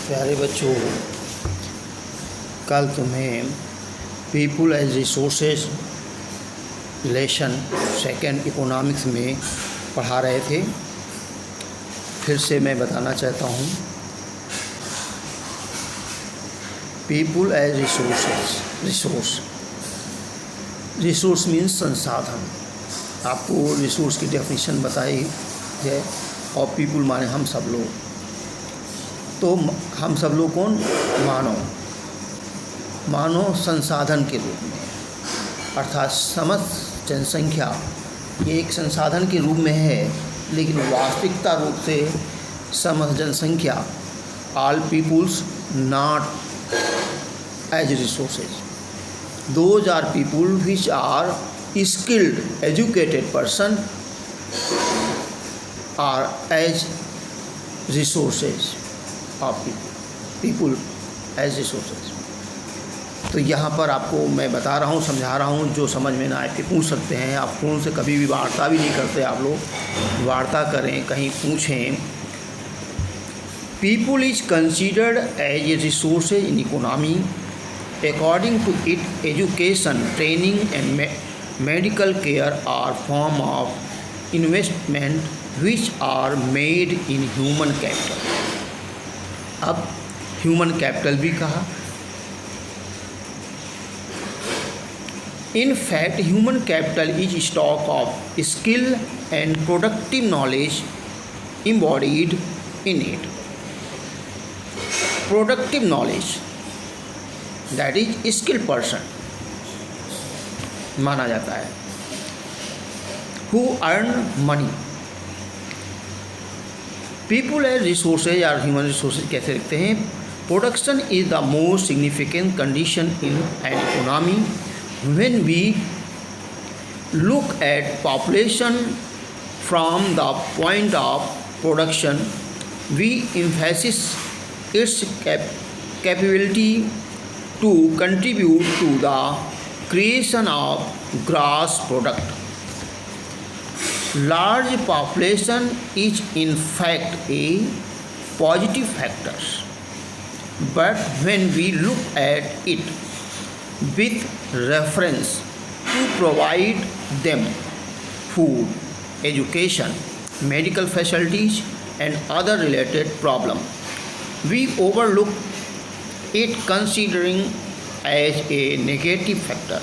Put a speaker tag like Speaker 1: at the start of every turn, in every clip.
Speaker 1: प्यारे बच्चों, कल तुम्हें people as resources lesson second economics में पढ़ा रहे थे। फिर से मैं बताना चाहता हूँ, पीपुल एज रिसोर्स मीन्स संसाधन। आपको रिसोर्स की डेफिनेशन बताई है और पीपुल माने हम सब लोग। तो हम सब लोग कौन? मानव संसाधन के रूप में, अर्थात समस्त जनसंख्या ये एक संसाधन के रूप में है, लेकिन वास्तविकता रूप से समस्त जनसंख्या all peoples not as resources. Those are people which are skilled educated person are as resources of people as resources. तो यहाँ पर आपको मैं बता रहा हूँ, समझा रहा हूँ, जो समझ में ना आए कि पूछ सकते हैं। आप फ़ोन से कभी भी वार्ता भी नहीं करते, आप लोग वार्ता करें, कहीं पूछें। People is considered as a resources in economy according to it education, training and medical care are form of investment which are made in human capital. अब ह्यूमन कैपिटल भी कहा। In fact, human capital is stock of skill and productive knowledge embodied in it. Productive knowledge, that is skilled person माना जाता है, who earn money. People as resources or human resources कैसे लिखते हैं? Production is the most significant condition in an economy. When we look at population from the point of production, we emphasize its capability to contribute to the creation of gross product. Large population is in fact a positive factor, but when we look at it with reference to provide them food, education, medical facilities and other related problems, we overlook it considering as a negative factor.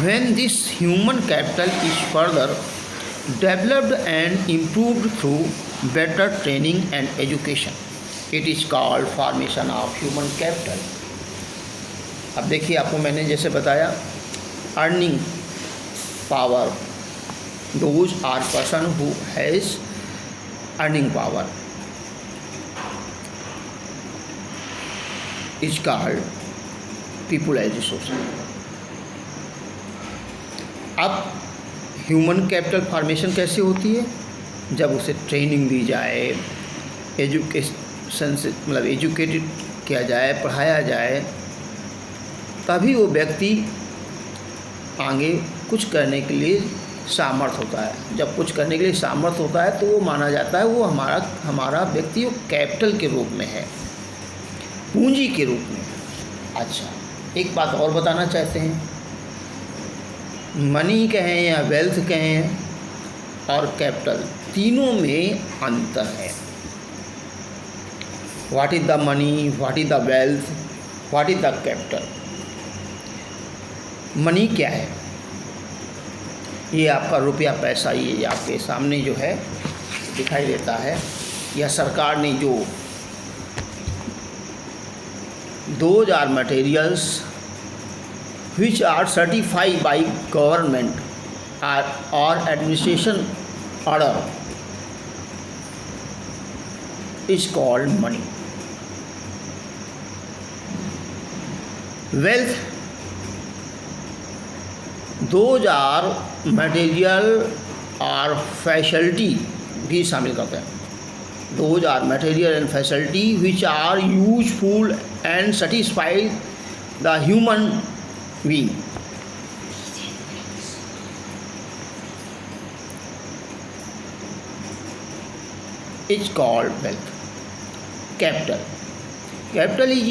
Speaker 1: When this human capital is further developed and improved through better training and education, it is called formation of human capital. अब देखिए, आपको मैंने जैसे बताया, earning power, those are person who has earning power is called people as resources. अब human capital formation कैसे होती है? जब उसे ट्रेनिंग दी जाए, एजुकेशन से मतलब एजुकेटेड किया जाए, पढ़ाया जाए, तभी वो व्यक्ति आगे कुछ करने के लिए सामर्थ होता है। जब कुछ करने के लिए सामर्थ होता है तो वो माना जाता है वो हमारा व्यक्ति वो कैपिटल के रूप में है, पूंजी के रूप में। अच्छा, एक बात और बताना चाहते हैं, मनी कहें या वेल्थ कहें और कैपिटल, तीनों में अंतर है। What is the money, what is the wealth, what is the capital. Money क्या है? ये आपका रुपया पैसा, ये आपके सामने जो है दिखाई देता है, या सरकार ने जो those are materials which are certified by government और administration order is called money. Wealth, those are material और फैसिलिटी भी शामिल करते हैं। Those are material and facility which are useful and satisfy the human being. Is called wealth. Capital, capital is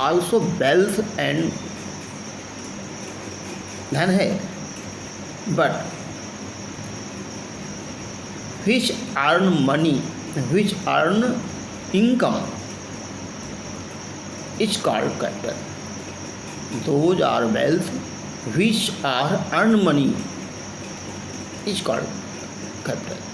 Speaker 1: also wealth and धन है, but which earn money, which earn income is called capital. Those are wealth which are earn money is called capital.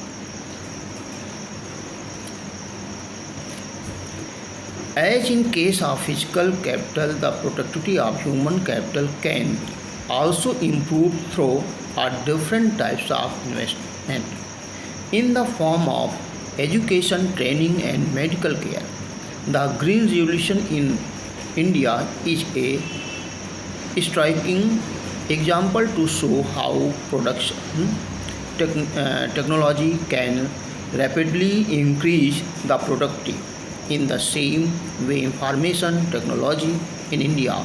Speaker 1: As in case of physical capital, the productivity of human capital can also improve through different types of investment in the form of education, training and medical care. The Green Revolution in India is a striking example to show how production technology can rapidly increase the productivity. In the same way, information technology in India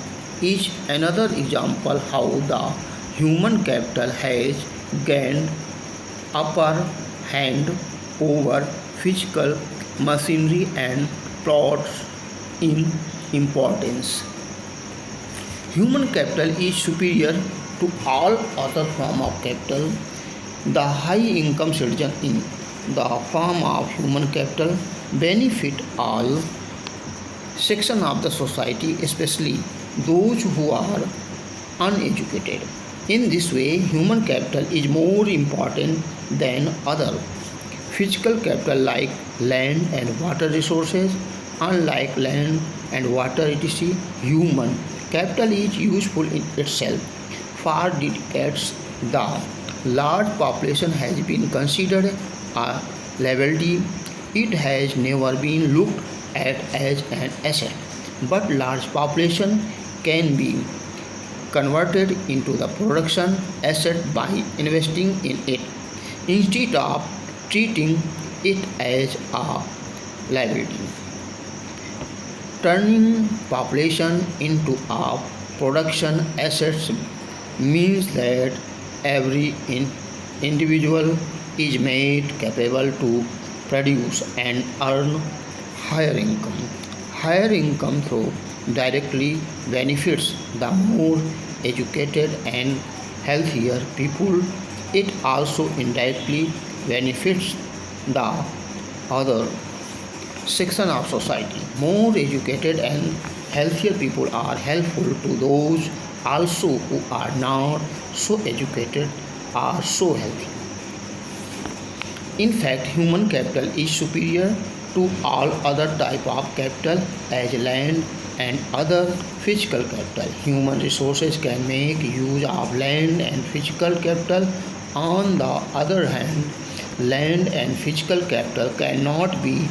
Speaker 1: is another example how the human capital has gained upper hand over physical machinery and plots in importance. Human capital is superior to all other form of capital. The high income citizen in the form of human capital benefit all section of the society, especially those who are uneducated. In this way, human capital is more important than other physical capital like land and water resources. Unlike land and water etc., human capital is useful in itself. For decades, the large population has been considered a liability. It has never been looked at as an asset, but large population can be converted into the production asset by investing in it instead of treating it as a liability. Turning population into a production asset means that every individual is made capable to produce and earn higher income. Higher income through directly benefits the more educated and healthier people. It also indirectly benefits the other section of society. More educated and healthier people are helpful to those also who are not so educated or so healthy. In fact, human capital is superior to all other type of capital as land and other physical capital. Human resources can make use of land and physical capital. On the other hand, land and physical capital cannot be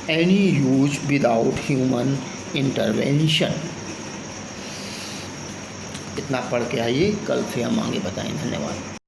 Speaker 1: any use without human intervention. इतना पढ़ के आइए, कल से हम आगे बताएं। धन्यवाद।